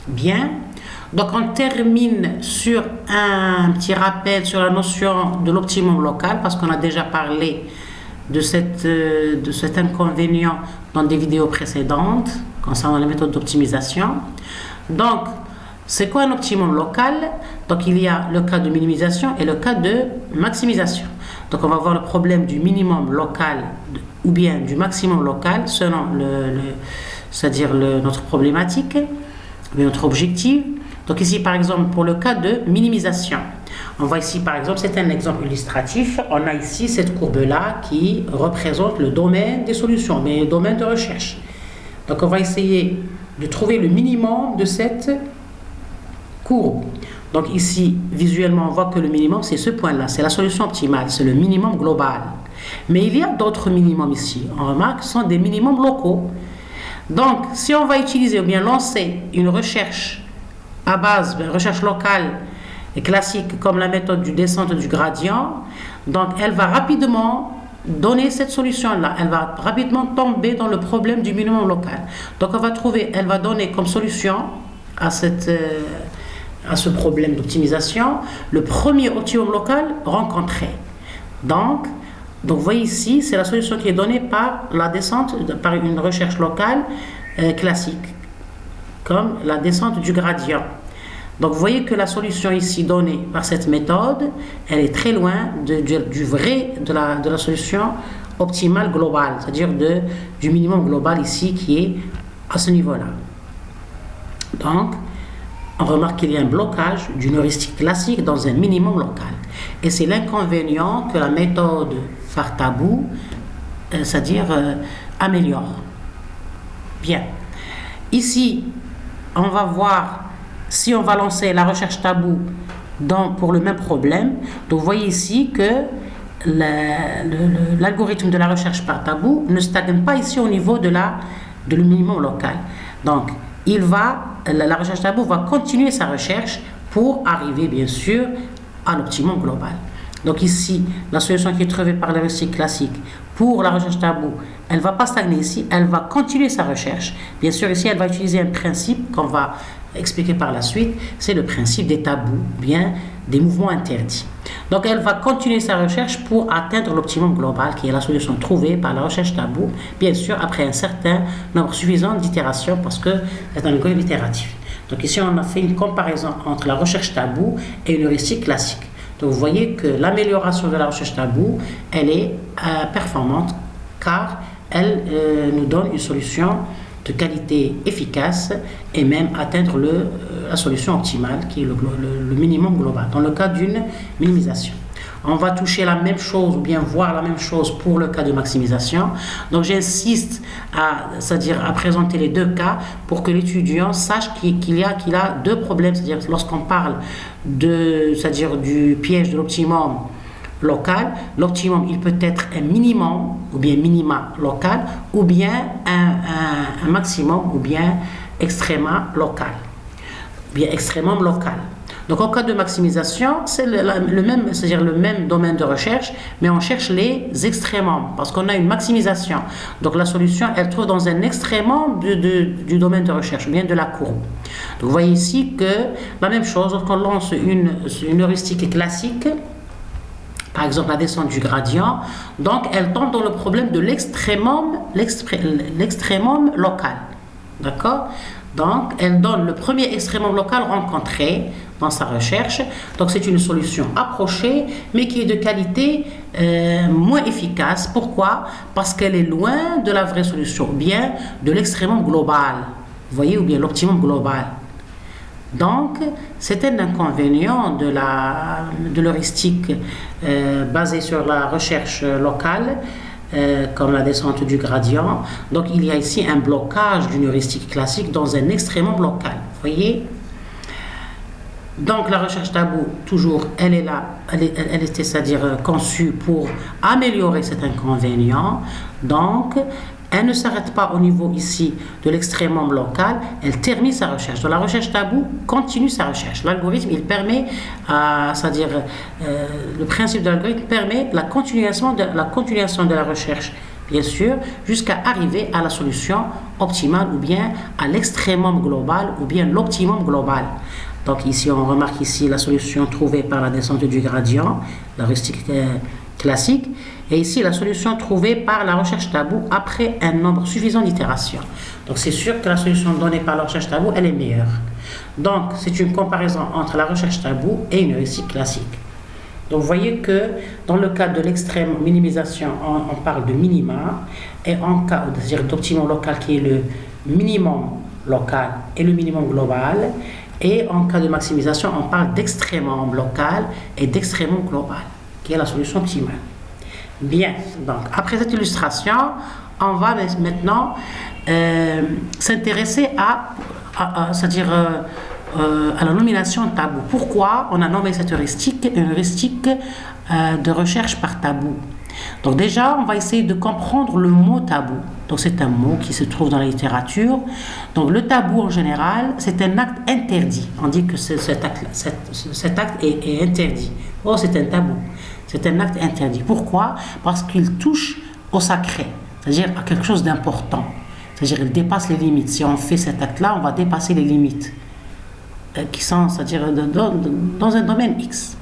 Bien. Donc, on termine sur un petit rappel sur la notion de l'optimum local, parce qu'on a déjà parlé de cet inconvénient dans des vidéos précédentes concernant les méthodes d'optimisation. Donc, c'est quoi un optimum local? Donc, il y a le cas de minimisation et le cas de maximisation. Donc, on va voir le problème du minimum local ou bien du maximum local selon notre problématique, notre objectif. Donc, ici, par exemple, pour le cas de minimisation, on voit ici, par exemple, c'est un exemple illustratif. On a ici cette courbe-là qui représente le domaine des solutions, mais le domaine de recherche. Donc, on va essayer de trouver le minimum de cette courbe. Donc, ici, visuellement, on voit que le minimum, c'est ce point-là. C'est la solution optimale. C'est le minimum global. Mais il y a d'autres minimums ici. On remarque que ce sont des minimums locaux. Donc, si on va utiliser ou bien lancer une recherche à base, une recherche locale et classique comme la méthode du descente du gradient, donc elle va rapidement donner cette solution-là. Elle va rapidement tomber dans le problème du minimum local. Donc on va trouver, elle va donner comme solution à ce problème d'optimisation le premier optimum local rencontré. Donc vous voyez ici, c'est la solution qui est donnée par la descente, par une recherche locale classique, comme la descente du gradient. Donc vous voyez que la solution ici donnée par cette méthode, elle est très loin de la solution optimale globale, c'est-à-dire du minimum global ici qui est à ce niveau-là. Donc on remarque qu'il y a un blocage d'une heuristique classique dans un minimum local. Et c'est l'inconvénient que la méthode par tabou, améliore. Bien. Ici, on va voir si on va lancer la recherche tabou pour le même problème. Donc vous voyez ici que l'algorithme de la recherche par tabou ne stagne pas ici au niveau de le minimum local. Donc la recherche tabou va continuer sa recherche pour arriver bien sûr à l'optimum global. Donc ici, la solution qui est trouvée par l'heuristique classique pour la recherche tabou, elle ne va pas stagner ici, elle va continuer sa recherche. Bien sûr, ici, elle va utiliser un principe qu'on va expliquer par la suite, c'est le principe des tabous, bien des mouvements interdits. Donc, elle va continuer sa recherche pour atteindre l'optimum global, qui est la solution trouvée par la recherche tabou, bien sûr, après un certain nombre suffisant d'itérations, parce que c'est un algorithme itératif. Donc ici, on a fait une comparaison entre la recherche tabou et une heuristique classique. Donc vous voyez que l'amélioration de la recherche tabou, elle est performante car elle nous donne une solution de qualité efficace et même atteindre la solution optimale qui est le minimum global dans le cas d'une minimisation. On va toucher la même chose ou bien voir la même chose pour le cas de maximisation. Donc j'insiste à présenter les deux cas pour que l'étudiant sache qu'il a deux problèmes. C'est-à-dire lorsqu'on parle du piège de l'optimum local, l'optimum il peut être un minimum ou bien minima local ou bien un maximum ou bien extréma local, bien extrémum local. Donc en cas de maximisation, c'est le même domaine de recherche, mais on cherche les extrémums parce qu'on a une maximisation. Donc la solution, elle trouve dans un extrémum du domaine de recherche, bien de la courbe. Donc vous voyez ici que la même chose, lorsqu'on lance une heuristique classique, par exemple la descente du gradient, donc elle tombe dans le problème de l'extrémum local. D'accord ? Donc, elle donne le premier extrémum local rencontré dans sa recherche. Donc, c'est une solution approchée, mais qui est de qualité moins efficace. Pourquoi ? Parce qu'elle est loin de la vraie solution, ou bien de l'extrémum global. Vous voyez, ou bien l'optimum global. Donc, c'est un inconvénient de l'heuristique basée sur la recherche locale, comme la descente du gradient. Donc il y a ici un blocage d'une heuristique classique dans un extrémum local. Vous voyez ? Donc la recherche tabou, toujours, elle est là, elle était, c'est-à-dire conçue pour améliorer cet inconvénient. Donc elle ne s'arrête pas au niveau ici de l'extrémum local, elle termine sa recherche. Donc la recherche tabou continue sa recherche. L'algorithme, il permet, le principe de l'algorithme permet la continuation de la recherche, bien sûr, jusqu'à arriver à la solution optimal ou bien à l'extrémum global ou bien l'optimum global. Donc ici, on remarque ici la solution trouvée par la descente du gradient, la heuristique classique, et ici la solution trouvée par la recherche tabou après un nombre suffisant d'itérations. Donc c'est sûr que la solution donnée par la recherche tabou, elle est meilleure. Donc c'est une comparaison entre la recherche tabou et une heuristique classique. Donc vous voyez que dans le cas de l'extrême minimisation, on parle de minima, et en cas d'optimum local qui est le minimum local et le minimum global, et en cas de maximisation, on parle d'extrémum local et d'extrémum global, qui est la solution optimale. Bien, donc après cette illustration, on va maintenant s'intéresser c'est-à-dire à la nomination tabou. Pourquoi on a nommé cette heuristique une heuristique de recherche par tabou? Donc déjà, on va essayer de comprendre le mot tabou. Donc c'est un mot qui se trouve dans la littérature. Donc le tabou en général, c'est un acte interdit. On dit que cet acte est interdit. Oh, c'est un tabou. C'est un acte interdit. Pourquoi? Parce qu'il touche au sacré, c'est-à-dire à quelque chose d'important. C'est-à-dire qu'il dépasse les limites. Si on fait cet acte-là, on va dépasser les limites qui sont, c'est-à-dire dans un domaine X.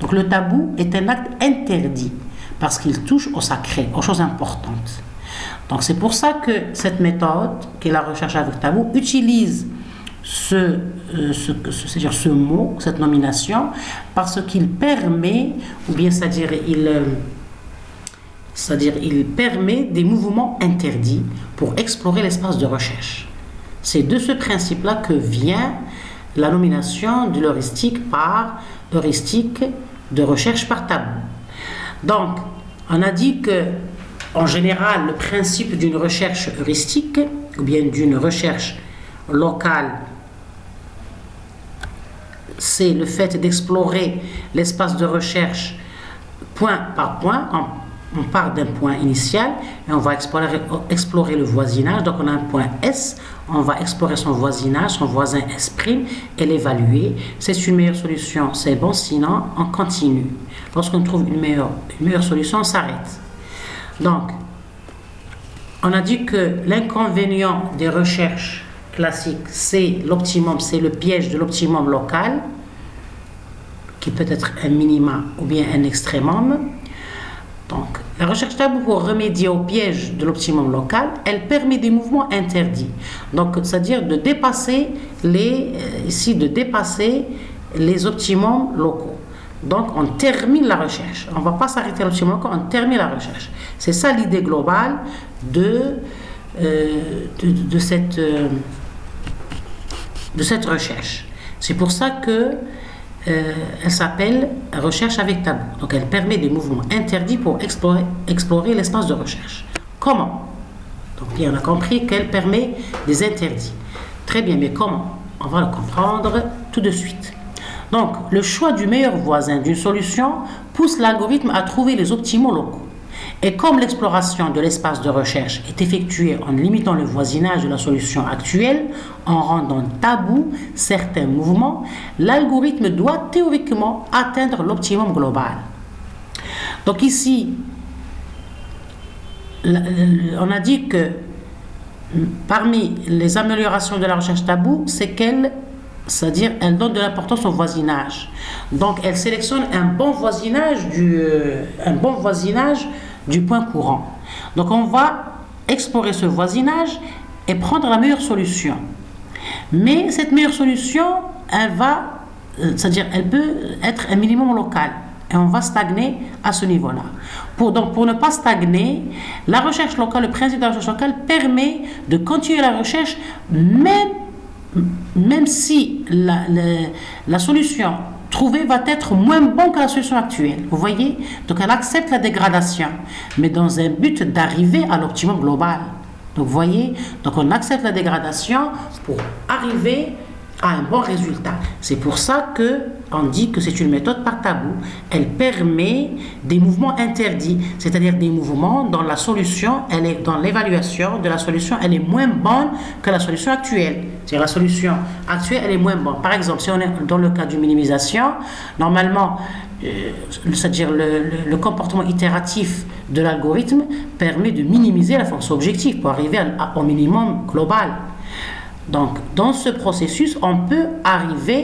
Donc le tabou est un acte interdit parce qu'il touche au sacré, aux choses importantes. Donc c'est pour ça que cette méthode, qui est la recherche avec tabou, utilise c'est-à-dire ce mot, cette nomination, parce qu'il permet, ou bien c'est-à-dire il permet des mouvements interdits pour explorer l'espace de recherche. C'est de ce principe-là que vient la nomination de l'heuristique par heuristique de recherche par tabou. Donc, on a dit que, en général, le principe d'une recherche heuristique, ou bien d'une recherche locale, c'est le fait d'explorer l'espace de recherche point par point. On part d'un point initial et on va explorer le voisinage. Donc on a un point S, on va explorer son voisinage, son voisin S' et l'évaluer. C'est une meilleure solution, c'est bon, sinon on continue. Lorsqu'on trouve une meilleure solution, on s'arrête. Donc, on a dit que l'inconvénient des recherches classiques, c'est l'optimum, c'est le piège de l'optimum local, qui peut être un minima ou bien un extrémum. Donc, la recherche tabou, pour remédier au piège de l'optimum local, elle permet des mouvements interdits. Donc, c'est-à-dire de dépasser les optimums locaux. Donc, on termine la recherche. On ne va pas s'arrêter à l'optimum local, on termine la recherche. C'est ça l'idée globale de cette recherche. C'est pour ça que elle s'appelle recherche avec tabou. Donc elle permet des mouvements interdits pour explorer l'espace de recherche. Comment? Donc bien, on a compris qu'elle permet des interdits. Très bien, mais comment? On va le comprendre tout de suite. Donc le choix du meilleur voisin d'une solution pousse l'algorithme à trouver les optimaux locaux. Et comme l'exploration de l'espace de recherche est effectuée en limitant le voisinage de la solution actuelle, en rendant tabou certains mouvements, l'algorithme doit théoriquement atteindre l'optimum global. Donc ici, on a dit que parmi les améliorations de la recherche tabou, c'est c'est-à-dire elle donne de l'importance au voisinage. Donc elle sélectionne un bon voisinage du point courant. Donc on va explorer ce voisinage et prendre la meilleure solution. Mais cette meilleure solution, elle peut être un minimum local. Et on va stagner à ce niveau-là. Pour ne pas stagner, la recherche locale, le principe de la recherche locale permet de continuer la recherche même si la solution trouvée va être moins bonne que la solution actuelle. Vous voyez? Donc elle accepte la dégradation, mais dans un but d'arriver à l'optimum global. Donc vous voyez? Donc on accepte la dégradation pour arriver à un bon résultat. C'est pour ça qu'on dit que c'est une méthode par tabou. Elle permet des mouvements interdits, c'est-à-dire des mouvements dont la solution, dans l'évaluation de la solution, elle est moins bonne que la solution actuelle. C'est-à-dire la solution actuelle, elle est moins bonne. Par exemple, si on est dans le cas d'une minimisation, normalement, c'est-à-dire le comportement itératif de l'algorithme permet de minimiser la fonction objective pour arriver au minimum global. Donc, dans ce processus, on peut arriver